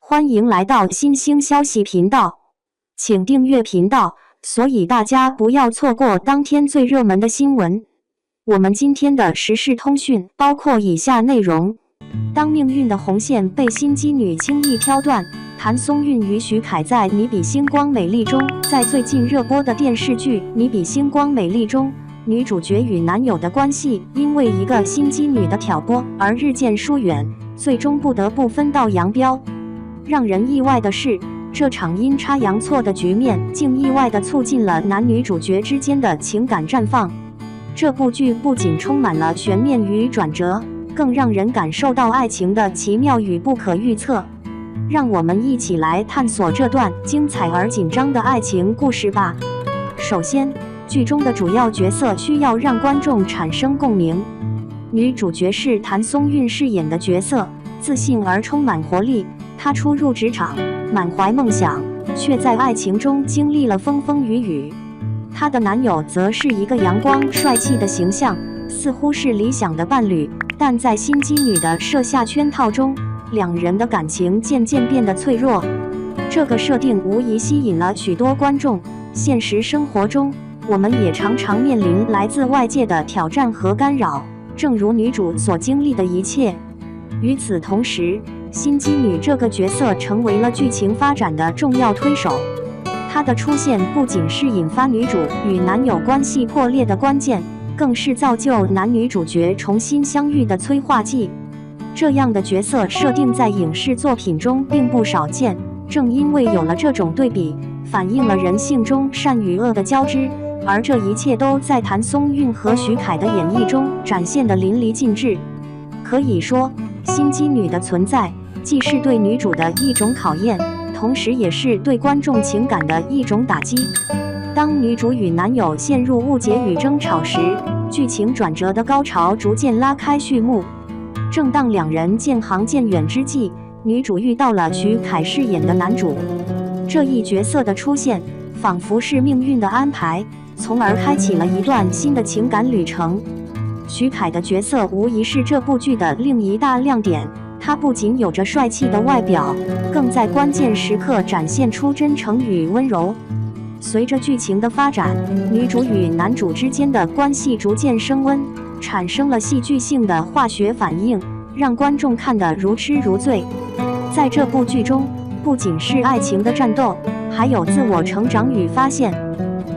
欢迎来到新兴消息频道，请订阅频道，所以大家不要错过当天最热门的新闻。我们今天的时事通讯包括以下内容：当命运的红线被心机女轻易挑断，谭松韵与许凯在《你比星光美丽》中，在最近热播的电视剧《你比星光美丽》中，女主角与男友的关系因为一个心机女的挑拨而日渐疏远，最终不得不分道扬镳。让人意外的是，这场阴差阳错的局面竟意外地促进了男女主角之间的情感绽放。这部剧不仅充满了悬念与转折，更让人感受到爱情的奇妙与不可预测。让我们一起来探索这段精彩而紧张的爱情故事吧。首先，剧中的主要角色需要让观众产生共鸣。女主角是谭松韵饰演的角色，自信而充满活力。她初入职场，满怀梦想，却在爱情中经历了风风雨雨。她的男友则是一个阳光帅气的形象，似乎是理想的伴侣，但在心机女的设下圈套中，两人的感情渐渐变得脆弱。这个设定无疑吸引了许多观众。现实生活中，我们也常常面临来自外界的挑战和干扰，正如女主所经历的一切。与此同时，心机女这个角色成为了剧情发展的重要推手。她的出现不仅是引发女主与男友关系破裂的关键，更是造就男女主角重新相遇的催化剂。这样的角色设定在影视作品中并不少见，正因为有了这种对比，反映了人性中善与恶的交织，而这一切都在谭松韵和许凯的演绎中展现得淋漓尽致。可以说，心机女的存在既是对女主的一种考验，同时也是对观众情感的一种打击。当女主与男友陷入误解与争吵时，剧情转折的高潮逐渐拉开序幕。正当两人渐行渐远之际，女主遇到了许凯饰演的男主。这一角色的出现，仿佛是命运的安排，从而开启了一段新的情感旅程。许凯的角色无疑是这部剧的另一大亮点。他不仅有着帅气的外表，更在关键时刻展现出真诚与温柔。随着剧情的发展，女主与男主之间的关系逐渐升温，产生了戏剧性的化学反应，让观众看得如痴如醉。在这部剧中，不仅是爱情的战斗，还有自我成长与发现。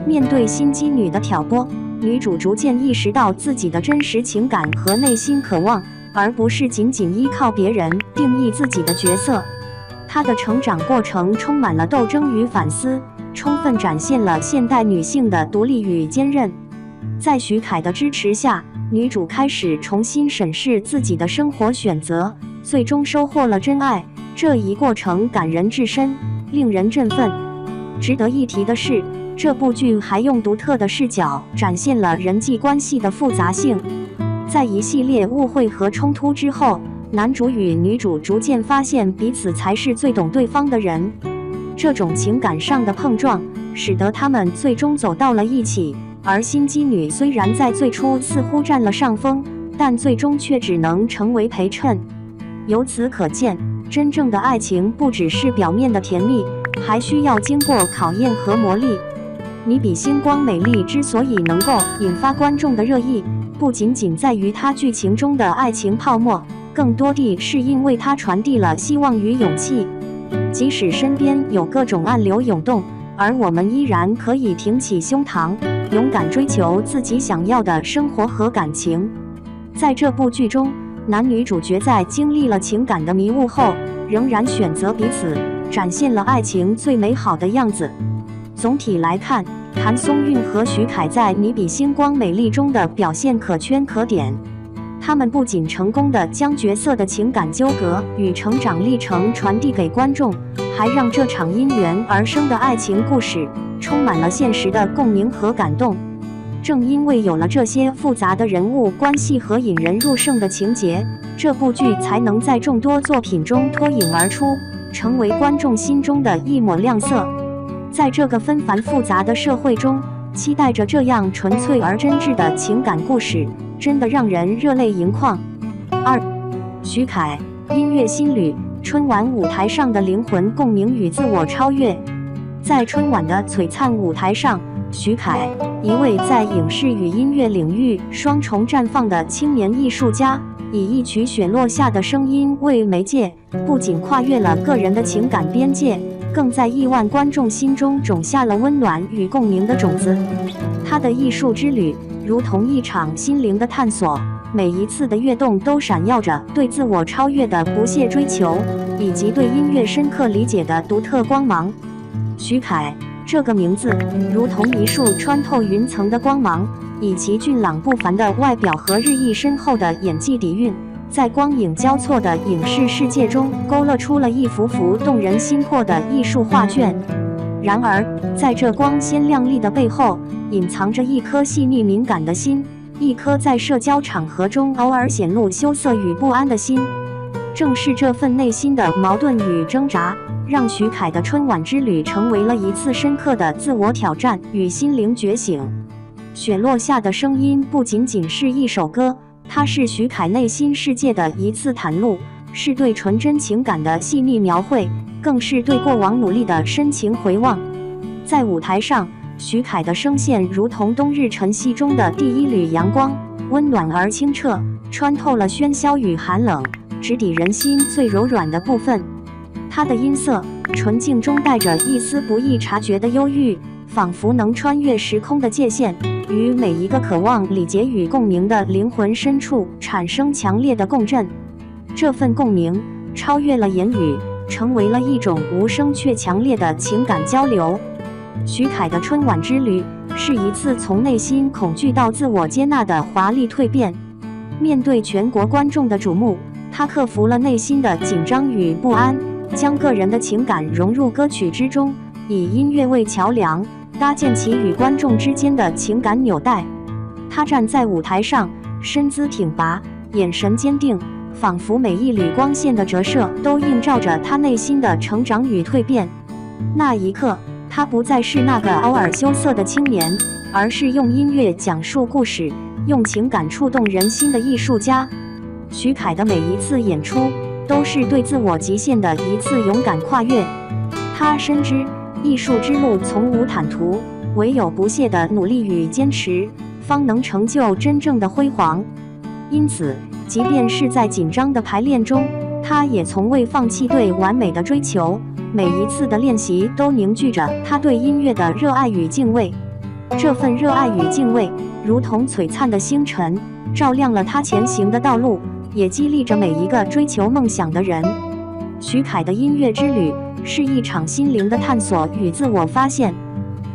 面对心机女的挑拨，女主逐渐意识到自己的真实情感和内心渴望，而不是仅仅依靠别人定义自己的角色。她的成长过程充满了斗争与反思，充分展现了现代女性的独立与坚韧。在许凯的支持下，女主开始重新审视自己的生活选择，最终收获了真爱。这一过程感人至深，令人振奋。值得一提的是，这部剧还用独特的视角展现了人际关系的复杂性。在一系列误会和冲突之后，男主与女主逐渐发现彼此才是最懂对方的人。这种情感上的碰撞，使得他们最终走到了一起。而心机女虽然在最初似乎占了上风，但最终却只能成为陪衬。由此可见，真正的爱情不只是表面的甜蜜，还需要经过考验和磨砺。你比星光美丽之所以能够引发观众的热议，不仅仅在于它剧情中的爱情泡沫，更多地是因为它传递了希望与勇气。即使身边有各种暗流涌动，而我们依然可以挺起胸膛，勇敢追求自己想要的生活和感情。在这部剧中，男女主角在经历了情感的迷雾后，仍然选择彼此，展现了爱情最美好的样子。总体来看，谭松韵和许凯在《你比星光美丽》中的表现可圈可点。他们不仅成功地将角色的情感纠葛与成长历程传递给观众，还让这场因缘而生的爱情故事充满了现实的共鸣和感动。正因为有了这些复杂的人物关系和引人入胜的情节，这部剧才能在众多作品中脱颖而出，成为观众心中的一抹亮色。在这个纷繁复杂的社会中，期待着这样纯粹而真挚的情感故事，真的让人热泪盈眶。2. 许凯，音乐新旅，春晚舞台上的灵魂共鸣与自我超越。在春晚的璀璨舞台上，徐凯，一位在影视与音乐领域双重绽放的青年艺术家，以一曲雪落下的声音为媒介，不仅跨越了个人的情感边界，更在亿万观众心中种下了温暖与共鸣的种子。他的艺术之旅如同一场心灵的探索，每一次的跃动都闪耀着对自我超越的不懈追求，以及对音乐深刻理解的独特光芒。徐凯这个名字如同一束穿透云层的光芒，以其俊朗不凡的外表和日益深厚的演技底蕴，在光影交错的影视世界中勾勒出了一幅幅动人心魄的艺术画卷。然而，在这光鲜亮丽的背后，隐藏着一颗细腻敏感的心，一颗在社交场合中偶尔显露羞涩与不安的心。正是这份内心的矛盾与挣扎，让徐凯的春晚之旅成为了一次深刻的自我挑战与心灵觉醒。雪落下的声音不仅仅是一首歌，它是徐凯内心世界的一次袒露，是对纯真情感的细腻描绘，更是对过往努力的深情回望。在舞台上，徐凯的声线如同冬日晨曦中的第一缕阳光，温暖而清澈，穿透了喧嚣与寒冷，直抵人心最柔软的部分。他的音色纯净中带着一丝不易察觉的忧郁，仿佛能穿越时空的界限，与每一个渴望礼节与共鸣的灵魂深处产生强烈的共振。这份共鸣超越了言语，成为了一种无声却强烈的情感交流。徐凯的春晚之旅是一次从内心恐惧到自我接纳的华丽蜕变。面对全国观众的瞩目，他克服了内心的紧张与不安，将个人的情感融入歌曲之中，以音乐为桥梁，搭建起与观众之间的情感纽带。他站在舞台上，身姿挺拔，眼神坚定，仿佛每一缕光线的折射都映照着他内心的成长与蜕变。那一刻，他不再是那个偶尔羞涩的青年，而是用音乐讲述故事，用情感触动人心的艺术家。徐凯的每一次演出都是对自我极限的一次勇敢跨越。他深知艺术之路从无坦途，唯有不懈的努力与坚持，方能成就真正的辉煌。因此，即便是在紧张的排练中，他也从未放弃对完美的追求。每一次的练习都凝聚着他对音乐的热爱与敬畏。这份热爱与敬畏，如同璀璨的星辰，照亮了他前行的道路，也激励着每一个追求梦想的人。徐凯的音乐之旅是一场心灵的探索与自我发现。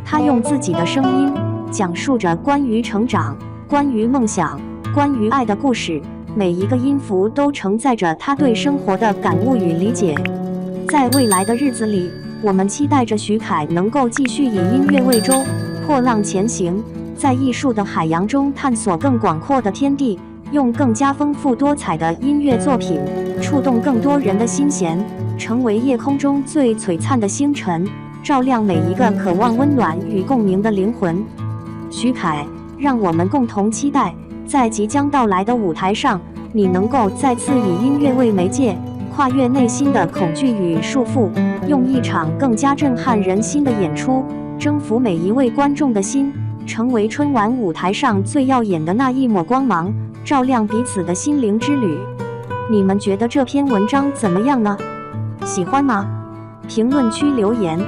他用自己的声音讲述着关于成长、关于梦想、关于爱的故事，每一个音符都承载着他对生活的感悟与理解。在未来的日子里，我们期待着徐凯能够继续以音乐为舟，破浪前行，在艺术的海洋中探索更广阔的天地，用更加丰富多彩的音乐作品触动更多人的心弦，成为夜空中最璀璨的星辰，照亮每一个渴望温暖与共鸣的灵魂。徐凯，让我们共同期待，在即将到来的舞台上，你能够再次以音乐为媒介，跨越内心的恐惧与束缚，用一场更加震撼人心的演出，征服每一位观众的心，成为春晚舞台上最耀眼的那一抹光芒，照亮彼此的心灵之旅。你们觉得这篇文章怎么样呢？喜欢吗？评论区留言。